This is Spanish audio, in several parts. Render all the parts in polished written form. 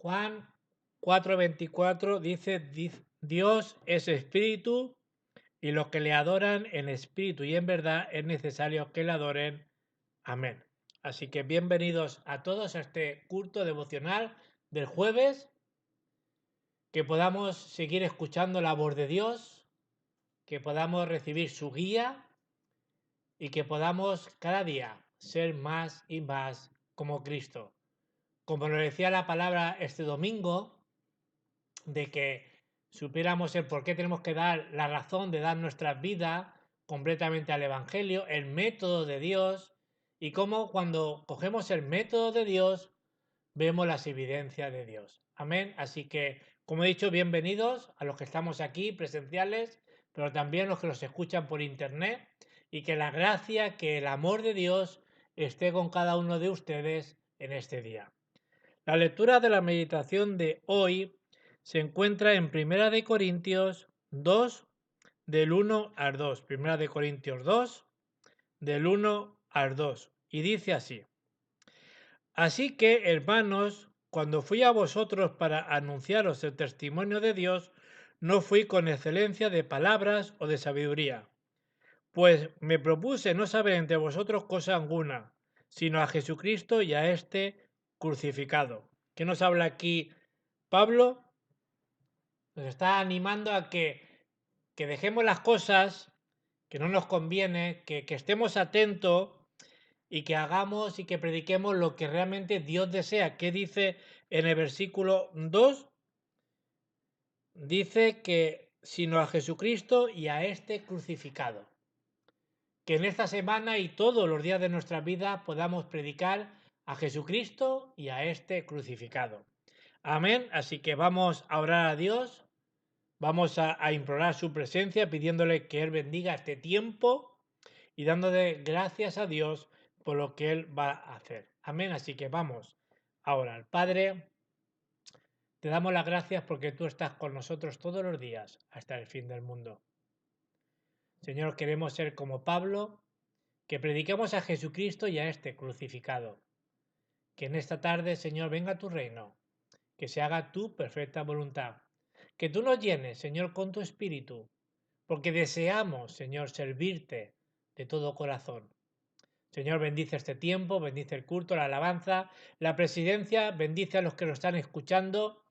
Juan 4:24 dice, Dios es espíritu y los que le adoran en espíritu y en verdad es necesario que le adoren. Amén. Así que bienvenidos a todos a este culto devocional del jueves, que podamos seguir escuchando la voz de Dios, que podamos recibir su guía y que podamos cada día ser más y más como Cristo. Como nos decía la palabra este domingo, de que supiéramos el por qué tenemos que dar la razón de dar nuestra vida completamente al Evangelio, el método de Dios, y cómo cuando cogemos el método de Dios vemos las evidencias de Dios. Amén. Así que, como he dicho, bienvenidos a los que estamos aquí presenciales, pero también los que nos escuchan por internet, y que la gracia, que el amor de Dios esté con cada uno de ustedes en este día. La lectura de la meditación de hoy se encuentra en Primera de Corintios 2, del 1 al 2. Primera de Corintios 2, del 1 al 2. Y dice así: Así que, hermanos, cuando fui a vosotros para anunciaros el testimonio de Dios, no fui con excelencia de palabras o de sabiduría, pues me propuse no saber entre vosotros cosa alguna, sino a Jesucristo y a este crucificado. ¿Qué nos habla aquí Pablo? Nos está animando a que dejemos las cosas que no nos conviene, que estemos atentos y que hagamos y que prediquemos lo que realmente Dios desea. ¿Qué dice en el versículo 2? Dice que sino a Jesucristo y a este crucificado. Que en esta semana y todos los días de nuestra vida podamos predicar a Jesucristo y a este crucificado. Amén. Así que vamos a orar a Dios, vamos a implorar su presencia, pidiéndole que Él bendiga este tiempo y dándole gracias a Dios por lo que Él va a hacer. Amén. Así que vamos a orar. Padre, te damos las gracias porque tú estás con nosotros todos los días hasta el fin del mundo. Señor, queremos ser como Pablo, que prediquemos a Jesucristo y a este crucificado. Que en esta tarde, Señor, venga tu reino, que se haga tu perfecta voluntad. Que tú nos llenes, Señor, con tu espíritu, porque deseamos, Señor, servirte de todo corazón. Señor, bendice este tiempo, bendice el culto, la alabanza, la presidencia, bendice a los que lo están escuchando,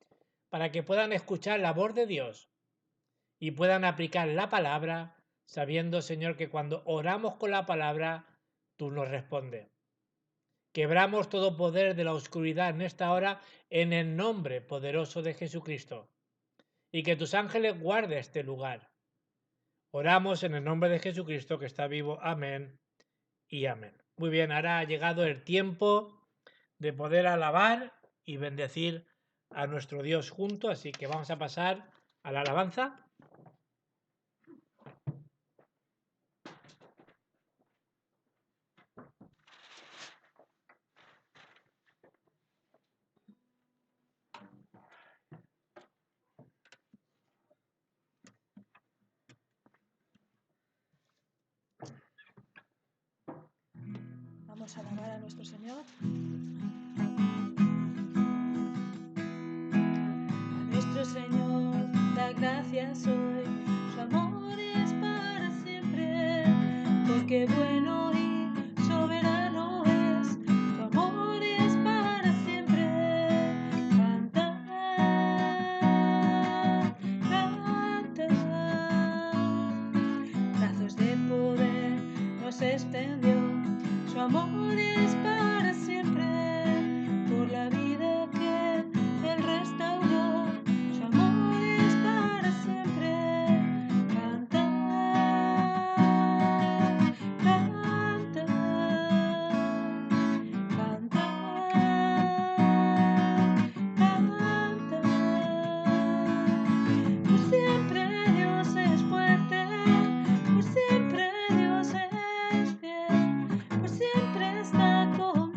para que puedan escuchar la voz de Dios y puedan aplicar la palabra, sabiendo, Señor, que cuando oramos con la palabra, tú nos respondes. Quebramos todo poder de la oscuridad en esta hora en el nombre poderoso de Jesucristo. Y que tus ángeles guarden este lugar. Oramos en el nombre de Jesucristo que está vivo. Amén y amén. Muy bien, ahora ha llegado el tiempo de poder alabar y bendecir a nuestro Dios junto, así que vamos a pasar a la alabanza. Vamos a alabar a nuestro Señor. A nuestro Señor da gracias hoy, su amor es para siempre, porque bueno y soberano es, su amor es para siempre. Cantad, cantad, brazos de poder nos extendió, su amor es para siempre, por la vida que Él restauró, su amor es para siempre. Cantad, cantad, cantad, cantad. Por siempre Dios es fuerte, por siempre Dios es fiel, por siempre está conmigo.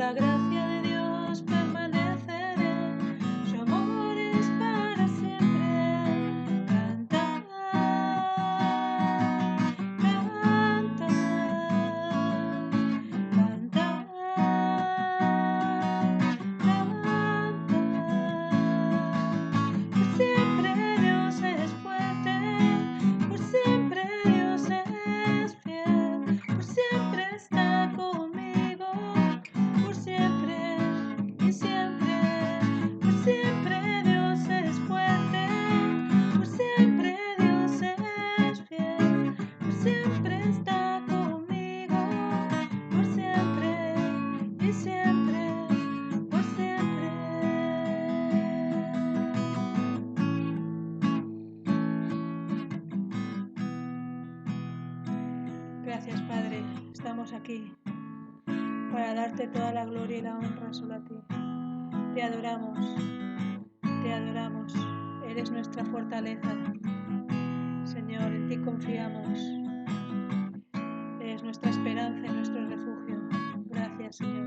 la gracia de Dios permaneceré, su amor es para siempre. Canta, canta, canta, canta. Por siempre Dios es fuerte, por siempre Dios es fiel, por siempre está conmigo, por siempre y siempre. Por siempre Dios es fuerte, por siempre Dios es fiel, por siempre está conmigo, por siempre y siempre, por siempre. Gracias, Padre, estamos aquí para darte toda la gloria y la honra solo a ti. Te adoramos, eres nuestra fortaleza. Señor, en ti confiamos, eres nuestra esperanza y nuestro refugio. Gracias, Señor.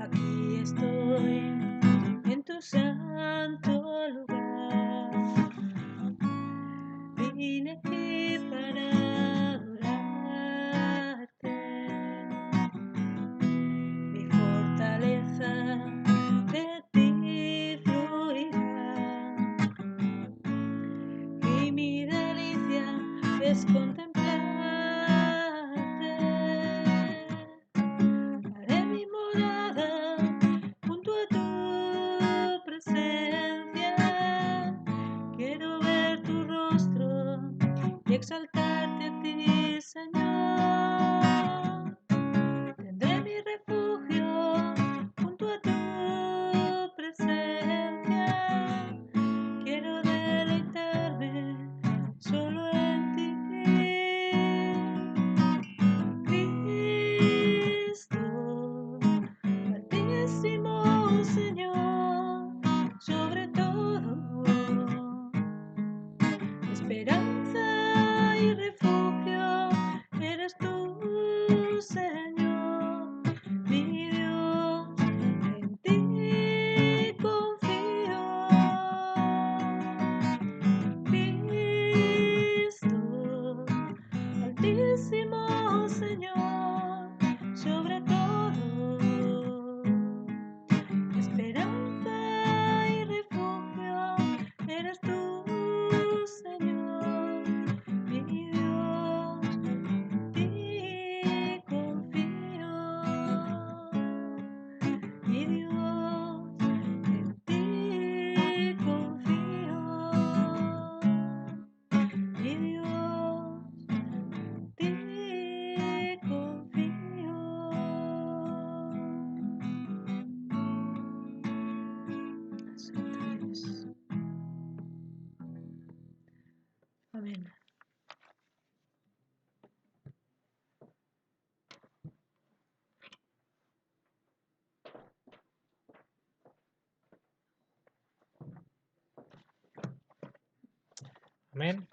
Aquí estoy, en tu santo lugar. Vine aquí para adorarte. Mi fortaleza de ti fluirá. Y mi delicia es contemplarte. Haré mi morada junto a tu presencia. Quiero ver tu rostro y exaltarte a ti, Señor. Tendré mi refugio junto a tu presencia. Quiero deleitarme solo en ti. Cristo, altísimo Señor, sobre todo, esperanza y refugio, eres tú, Señor, mi Dios, en ti confío. Cristo, altísimo Señor, sobre todo, esperanza y refugio, eres tú, Señor, mi Dios, en ti confío, mi Dios, en ti confío, mi Dios, en ti confío. Santo eres. Amén. Amén.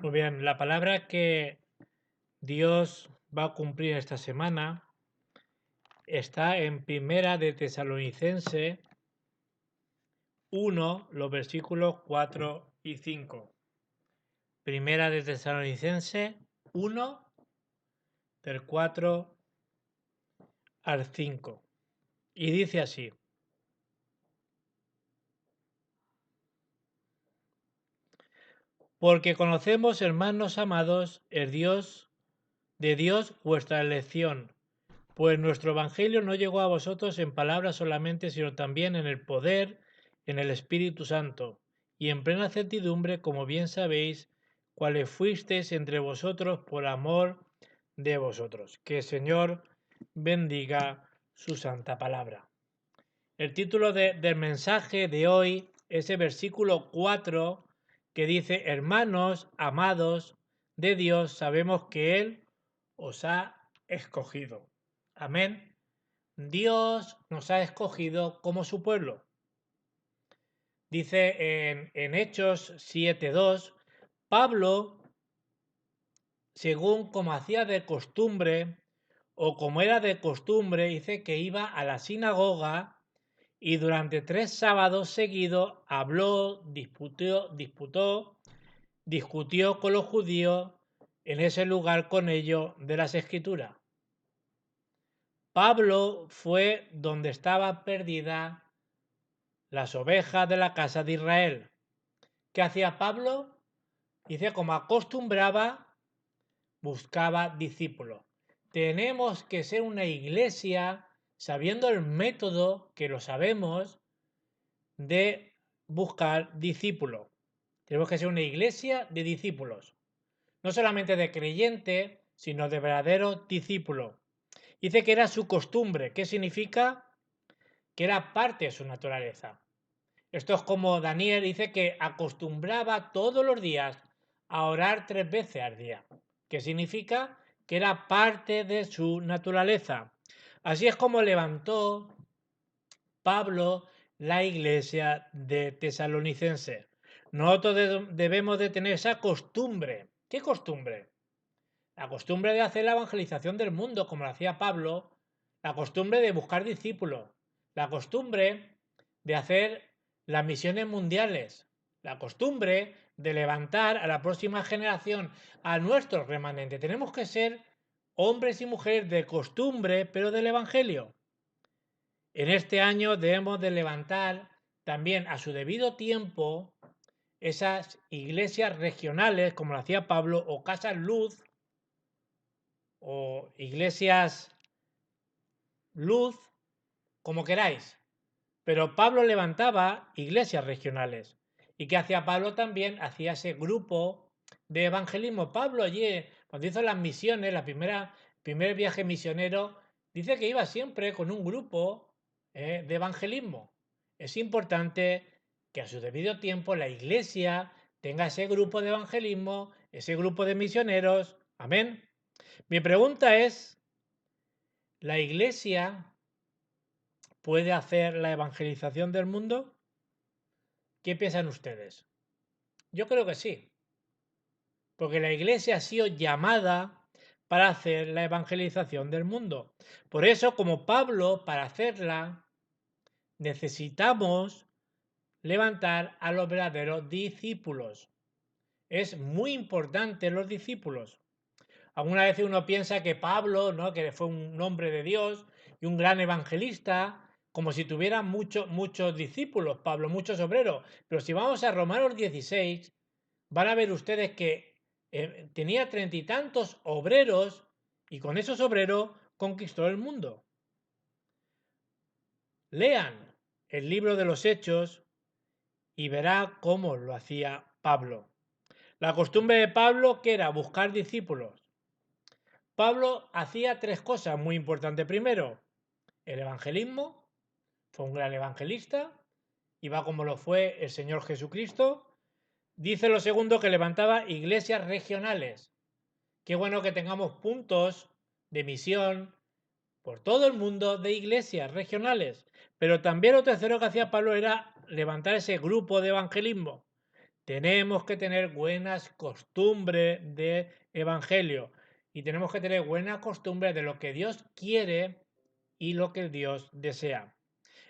Muy bien, la palabra que Dios va a cumplir esta semana está en Primera de Tesalonicense 1, los versículos 4 y 5. Primera de Tesalonicense 1, del 4 al 5. Y dice así: Porque conocemos, hermanos amados, el Dios de Dios vuestra elección, pues nuestro evangelio no llegó a vosotros en palabras solamente, sino también en el poder, en el Espíritu Santo, y en plena certidumbre, como bien sabéis, cuáles fuisteis entre vosotros por amor de vosotros. Que el Señor bendiga su santa palabra. El título del mensaje de hoy es el versículo 4, que dice: Hermanos amados de Dios, sabemos que Él os ha escogido. Amén. Dios nos ha escogido como su pueblo. Dice en Hechos 7:2, Pablo, según como hacía de costumbre, o como era de costumbre, dice que iba a la sinagoga y durante 3 sábados seguidos habló, discutió con los judíos en ese lugar con ellos de las Escrituras. Pablo fue donde estaba perdida las ovejas de la casa de Israel. ¿Qué hacía Pablo? Dice, como acostumbraba, buscaba discípulos. Tenemos que ser una iglesia, sabiendo el método, que lo sabemos, de buscar discípulos. Tenemos que ser una iglesia de discípulos. No solamente de creyentes, sino de verdaderos discípulos. Dice que era su costumbre. ¿Qué significa? Que era parte de su naturaleza. Esto es como Daniel dice que acostumbraba todos los días a orar 3 veces al día, que significa que era parte de su naturaleza. Así es como levantó Pablo la iglesia de Tesalonicense. Nosotros debemos de tener esa costumbre. ¿Qué costumbre? La costumbre de hacer la evangelización del mundo, como lo hacía Pablo, la costumbre de buscar discípulos, la costumbre de hacer las misiones mundiales, la costumbre de levantar a la próxima generación, a nuestros remanentes. Tenemos que ser hombres y mujeres de costumbre, pero del Evangelio. En este año debemos de levantar también a su debido tiempo esas iglesias regionales, como lo hacía Pablo, o casas luz, o iglesias luz, como queráis. Pero Pablo levantaba iglesias regionales. ¿Y qué hacía Pablo también? Hacía ese grupo de evangelismo. Pablo allí, cuando hizo las misiones, primer viaje misionero, dice que iba siempre con un grupo de evangelismo. Es importante que a su debido tiempo la iglesia tenga ese grupo de evangelismo, ese grupo de misioneros. Amén. Mi pregunta es, ¿la iglesia puede hacer la evangelización del mundo? ¿Qué piensan ustedes? Yo creo que sí, porque la iglesia ha sido llamada para hacer la evangelización del mundo. Por eso, como Pablo, para hacerla, necesitamos levantar a los verdaderos discípulos. Es muy importante los discípulos. Alguna vez uno piensa que Pablo, ¿no?, que fue un hombre de Dios y un gran evangelista, como si tuviera muchos discípulos, Pablo, muchos obreros. Pero si vamos a Romanos 16, van a ver ustedes que tenía 30 y tantos obreros y con esos obreros conquistó el mundo. Lean el libro de los Hechos y verá cómo lo hacía Pablo. La costumbre de Pablo, que era buscar discípulos. Pablo hacía 3 cosas muy importantes. Primero, el evangelismo, fue un gran evangelista, y va como lo fue el Señor Jesucristo. Dice lo segundo, que levantaba iglesias regionales. Qué bueno que tengamos puntos de misión por todo el mundo de iglesias regionales. Pero también lo tercero que hacía Pablo era levantar ese grupo de evangelismo. Tenemos que tener buenas costumbres de evangelio y tenemos que tener buenas costumbres de lo que Dios quiere y lo que Dios desea.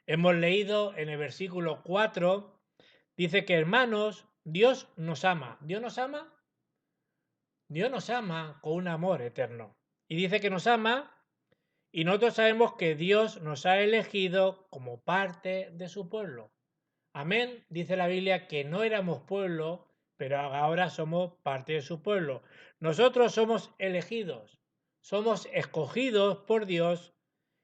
Hemos leído en el versículo 4, dice que hermanos, Dios nos ama. ¿Dios nos ama? Dios nos ama con un amor eterno. Y dice que nos ama y nosotros sabemos que Dios nos ha elegido como parte de su pueblo. Amén. Dice la Biblia que no éramos pueblo, pero ahora somos parte de su pueblo. Nosotros somos elegidos, somos escogidos por Dios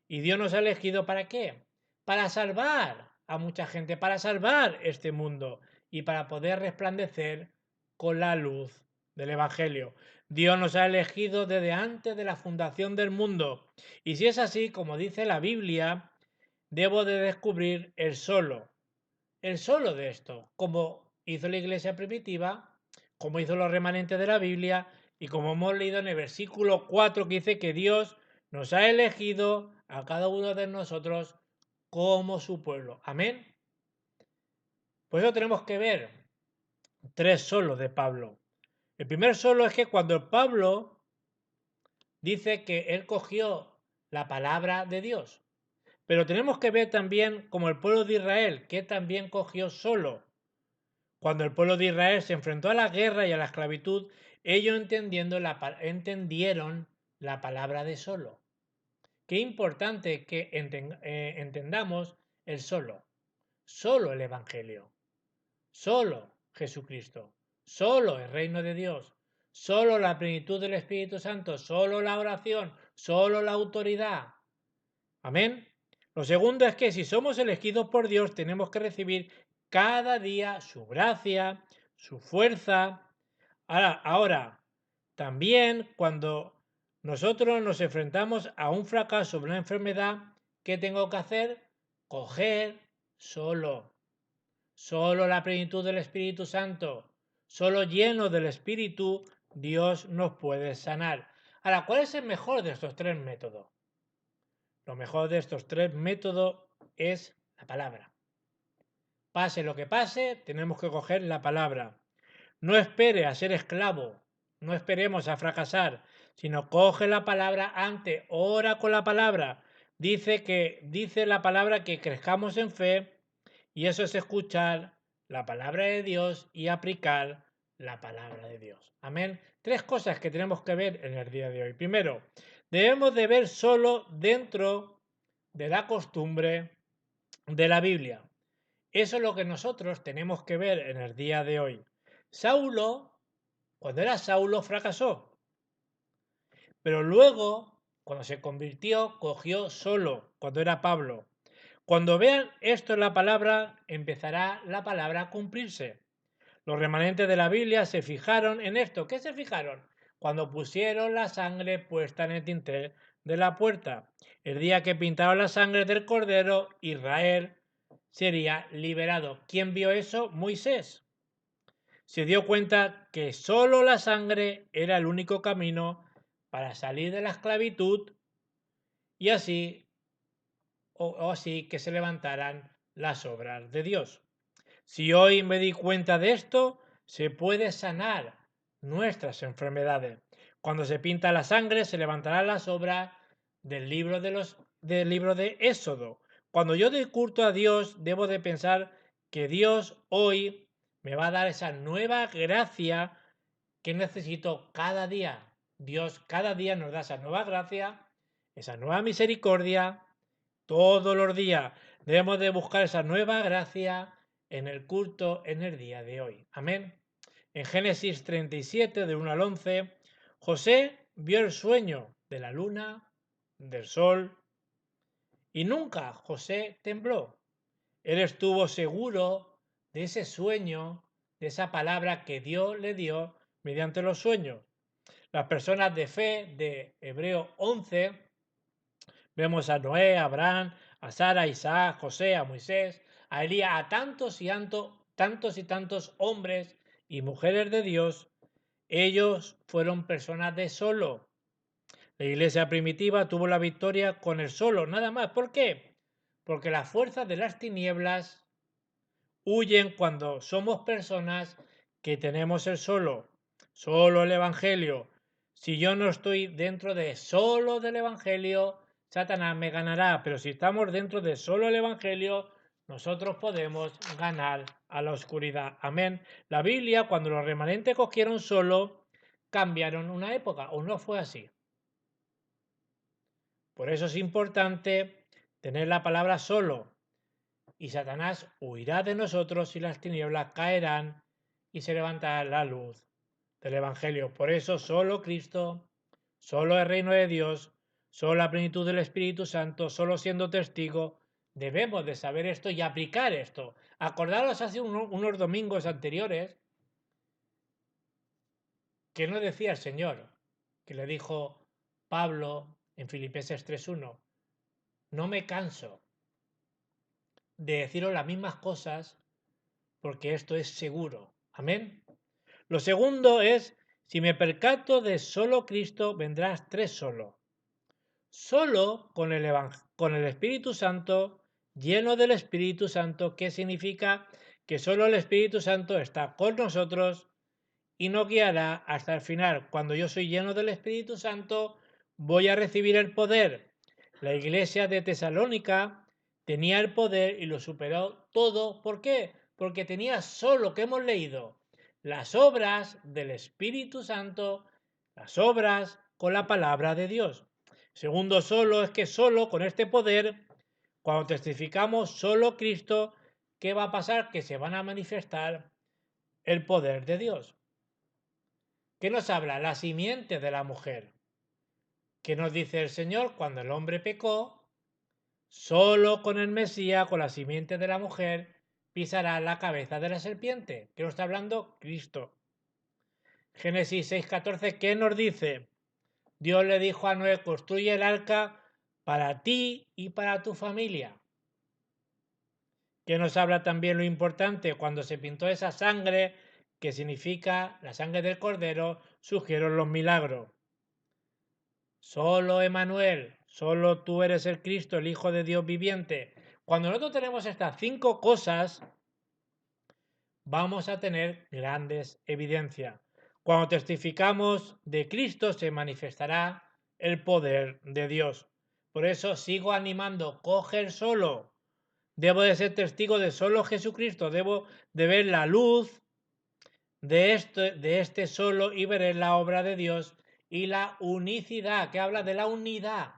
y Dios nos ha elegido ¿para qué? Para salvar a mucha gente, para salvar este mundo y para poder resplandecer con la luz del Evangelio. Dios nos ha elegido desde antes de la fundación del mundo. Y si es así, como dice la Biblia, debo de descubrir el solo de esto, como hizo la iglesia primitiva, como hizo los remanentes de la Biblia y como hemos leído en el versículo 4 que dice que Dios nos ha elegido a cada uno de nosotros como su pueblo. Amén. Por eso tenemos que ver 3 solos de Pablo. El primer solo es que cuando Pablo dice que él cogió la palabra de Dios, pero tenemos que ver también como el pueblo de Israel, que también cogió solo. Cuando el pueblo de Israel se enfrentó a la guerra y a la esclavitud, ellos entendieron la palabra de solo. Qué importante que entendamos el solo. Solo el Evangelio. Solo Jesucristo. Solo el reino de Dios. Solo la plenitud del Espíritu Santo. Solo la oración. Solo la autoridad. Amén. Lo segundo es que si somos elegidos por Dios, tenemos que recibir cada día su gracia, su fuerza. Ahora, también cuando nosotros nos enfrentamos a un fracaso, una enfermedad, ¿qué tengo que hacer? Coger solo la plenitud del Espíritu Santo, solo lleno del Espíritu, Dios nos puede sanar. Ahora, ¿cuál es el mejor de estos 3 métodos? Lo mejor de estos 3 métodos es la palabra. Pase lo que pase, tenemos que coger la palabra. No espere a ser esclavo, no esperemos a fracasar, sino coge la palabra antes, ora con la palabra. Dice la palabra que crezcamos en fe y eso es escuchar la palabra de Dios y aplicar la palabra de Dios. Amén. 3 cosas que tenemos que ver en el día de hoy. Primero, debemos de ver solo dentro de la costumbre de la Biblia. Eso es lo que nosotros tenemos que ver en el día de hoy. Saulo, cuando era Saulo, fracasó. Pero luego, cuando se convirtió, cogió solo, cuando era Pablo. Cuando vean esto en la palabra, empezará la palabra a cumplirse. Los remanentes de la Biblia se fijaron en esto. ¿Qué se fijaron? Cuando pusieron la sangre puesta en el dintel de la puerta. El día que pintaron la sangre del cordero, Israel sería liberado. ¿Quién vio eso? Moisés. Se dio cuenta que solo la sangre era el único camino para salir de la esclavitud y así o así que se levantaran las obras de Dios. Si hoy me di cuenta de esto, se puede sanar nuestras enfermedades. Cuando se pinta la sangre, se levantarán las obras del libro de Éxodo. Cuando yo doy culto a Dios, debo de pensar que Dios hoy me va a dar esa nueva gracia que necesito cada día. Dios cada día nos da esa nueva gracia, esa nueva misericordia, todos los días debemos de buscar esa nueva gracia en el culto en el día de hoy. Amén. En Génesis 37, del 1 al 11, José vio el sueño de la luna, del sol, y nunca José tembló. Él estuvo seguro de ese sueño, de esa palabra que Dios le dio mediante los sueños. Las personas de fe de Hebreo 11, vemos a Noé, a Abraham, a Sara, a Isaac, a José, a Moisés, a Elías, a tantos y tantos hombres y mujeres de Dios. Ellos fueron personas de solo. La iglesia primitiva tuvo la victoria con el solo, nada más. ¿Por qué? Porque las fuerzas de las tinieblas huyen cuando somos personas que tenemos el solo el Evangelio. Si yo no estoy dentro de solo del Evangelio, Satanás me ganará, pero si estamos dentro de solo el Evangelio, nosotros podemos ganar a la oscuridad. Amén. La Biblia, cuando los remanentes cogieron solo, cambiaron una época, o no fue así. Por eso es importante tener la palabra solo, y Satanás huirá de nosotros y las tinieblas caerán y se levantará la luz del Evangelio. Por eso solo Cristo, solo el reino de Dios, solo la plenitud del Espíritu Santo, solo siendo testigo, debemos de saber esto y aplicar esto. Acordaros hace unos domingos anteriores que no decía el Señor, que le dijo Pablo en Filipenses 3:1, no me canso de deciros las mismas cosas porque esto es seguro. Amén. Lo segundo es, si me percato de solo Cristo, vendrás 3 solo. Solo con el Espíritu Santo, lleno del Espíritu Santo, ¿qué significa? que solo el Espíritu Santo está con nosotros y nos guiará hasta el final. Cuando yo soy lleno del Espíritu Santo, voy a recibir el poder. La iglesia de Tesalónica tenía el poder y lo superó todo. ¿Por qué? Porque tenía solo, que hemos leído, las obras del Espíritu Santo, las obras con la palabra de Dios. Segundo solo es que solo con este poder, cuando testificamos solo Cristo, ¿qué va a pasar? Que se van a manifestar el poder de Dios. ¿Qué nos habla? La simiente de la mujer. ¿Qué nos dice el Señor? Cuando el hombre pecó, solo con el Mesías, con la simiente de la mujer, pisará la cabeza de la serpiente. ¿Qué nos está hablando? Cristo. Génesis 6:14, ¿qué nos dice? Dios le dijo a Noé, construye el arca para ti y para tu familia. ¿Qué nos habla también lo importante? Cuando se pintó esa sangre, que significa la sangre del cordero, surgieron los milagros. Solo Emanuel, solo tú eres el Cristo, el Hijo de Dios viviente. Cuando nosotros tenemos estas 5 cosas, vamos a tener grandes evidencias. Cuando testificamos de Cristo, se manifestará el poder de Dios. Por eso sigo animando, coger solo. Debo de ser testigo de solo Jesucristo. Debo de ver la luz de este solo y veré la obra de Dios y la unicidad, que habla de la unidad.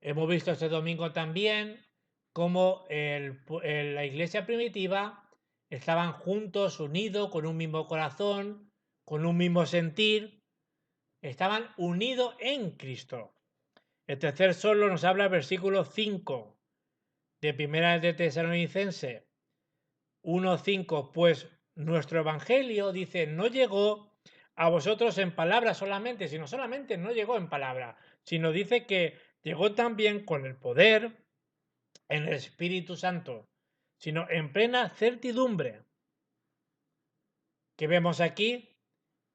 Hemos visto este domingo también cómo la iglesia primitiva estaban juntos, unidos, con un mismo corazón, con un mismo sentir, estaban unidos en Cristo. El tercer solo nos habla el versículo 5 de Primera de Tesalonicenses 1:5, pues nuestro evangelio, dice, no llegó a vosotros en palabra solamente, sino solamente no llegó en palabra, sino dice que llegó también con el poder en el Espíritu Santo, sino en plena certidumbre. Que vemos aquí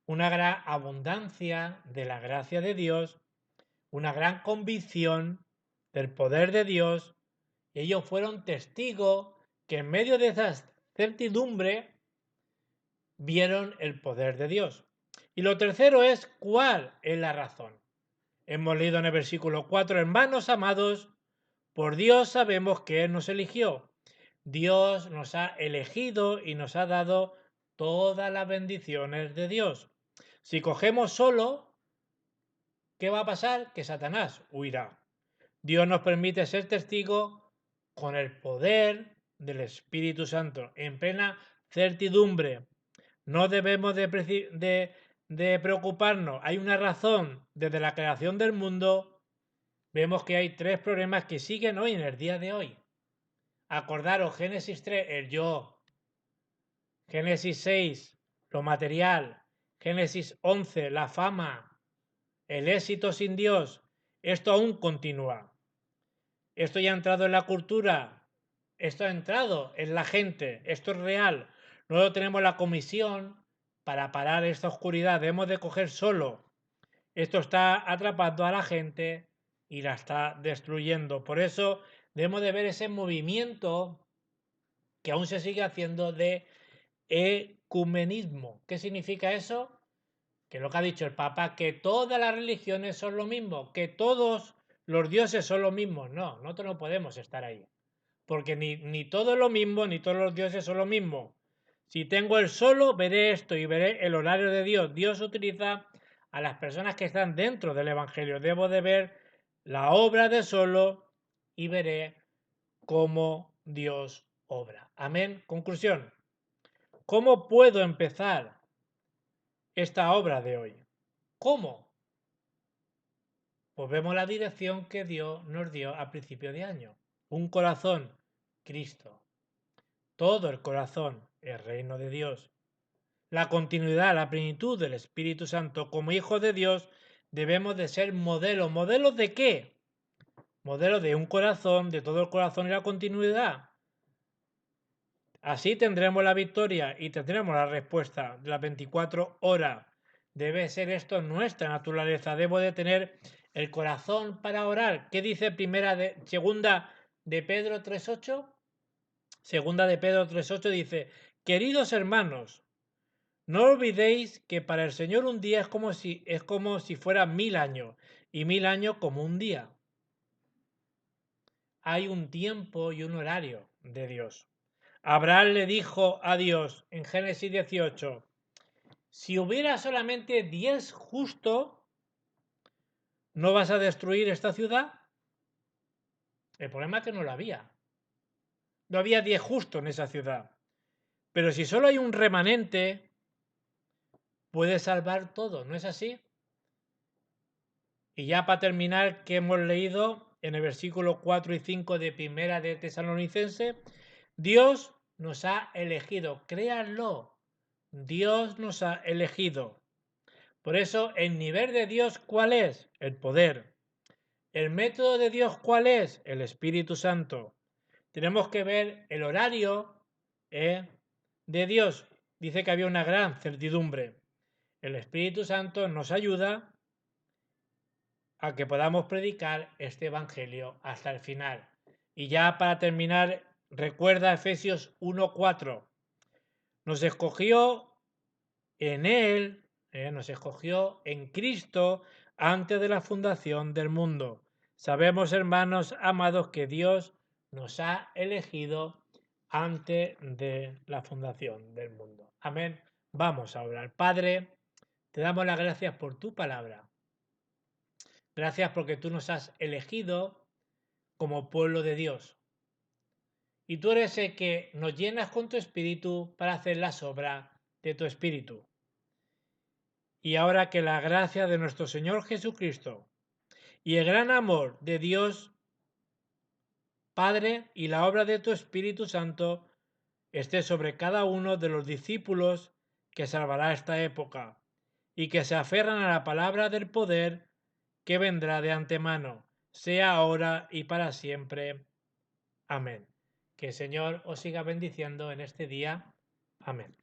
una gran abundancia de la gracia de Dios, una gran convicción del poder de Dios, y ellos fueron testigos que en medio de esa certidumbre vieron el poder de Dios. Y lo tercero es, ¿cuál es la razón? Hemos leído en el versículo 4, hermanos amados, por Dios sabemos que Él nos eligió. Dios nos ha elegido y nos ha dado todas las bendiciones de Dios. Si cogemos solo, ¿qué va a pasar? Que Satanás huirá. Dios nos permite ser testigos con el poder del Espíritu Santo, en plena certidumbre. No debemos de preocuparnos. Hay una razón. Desde la creación del mundo vemos que hay 3 problemas que siguen hoy en el día de hoy. Acordaros, Génesis 3, el yo. Génesis 6, lo material. Génesis 11, la fama. El éxito sin Dios. Esto aún continúa. Esto ya ha entrado en la cultura. Esto ha entrado en la gente. Esto es real. Luego tenemos la comisión para parar esta oscuridad. Debemos de coger solo. Esto está atrapando a la gente y la está destruyendo. Por eso debemos de ver ese movimiento que aún se sigue haciendo de ecumenismo. ¿Qué significa eso? Que lo que ha dicho el Papa, que todas las religiones son lo mismo, que todos los dioses son lo mismo. No, nosotros no podemos estar ahí. Porque ni todo es lo mismo, ni todos los dioses son lo mismo. Si tengo el solo, veré esto y veré el horario de Dios. Dios utiliza a las personas que están dentro del Evangelio. Debo de ver la obra de solo y veré cómo Dios obra. Amén. Conclusión. ¿Cómo puedo empezar esta obra de hoy? ¿Cómo? Pues vemos la dirección que Dios nos dio a principio de año. Un corazón, Cristo. Todo el corazón, el reino de Dios. La continuidad, la plenitud del Espíritu Santo. Como hijos de Dios debemos de ser modelos. ¿Modelos de qué? Modelos de un corazón, de todo el corazón y la continuidad. Así tendremos la victoria y tendremos la respuesta de las 24 horas. Debe ser esto nuestra naturaleza. Debo de tener el corazón para orar. ¿Qué dice segunda de Pedro 3:8? Segunda de Pedro 3:8 dice, queridos hermanos, no olvidéis que para el Señor un día es como si fuera 1000 años y 1000 años como un día. Hay un tiempo y un horario de Dios. Abraham le dijo a Dios en Génesis 18, si hubiera solamente 10 justos, ¿no vas a destruir esta ciudad? El problema es que no lo había. No había 10 justos en esa ciudad. Pero si solo hay un remanente, puede salvar todo, ¿no es así? Y ya para terminar, ¿qué hemos leído en el versículo 4 y 5 de Primera de Tesalonicense? Dios nos ha elegido, créanlo, Dios nos ha elegido. Por eso, el nivel de Dios, ¿cuál es? El poder. El método de Dios, ¿cuál es? El Espíritu Santo. Tenemos que ver el horario de Dios. Dice que había una gran certidumbre. El Espíritu Santo nos ayuda a que podamos predicar este Evangelio hasta el final. Y ya para terminar, recuerda Efesios 1:4. Nos escogió en Él, nos escogió en Cristo antes de la fundación del mundo. Sabemos, hermanos amados, que Dios nos ha elegido antes de la fundación del mundo. Amén. Vamos a orar. Padre, te damos las gracias por tu palabra. Gracias porque tú nos has elegido como pueblo de Dios. Y tú eres el que nos llenas con tu espíritu para hacer las obras de tu espíritu. Y ahora que la gracia de nuestro Señor Jesucristo y el gran amor de Dios Padre y la obra de tu Espíritu Santo esté sobre cada uno de los discípulos que salvará esta época y que se aferran a la palabra del poder que vendrá de antemano, sea ahora y para siempre. Amén. Que el Señor os siga bendiciendo en este día. Amén.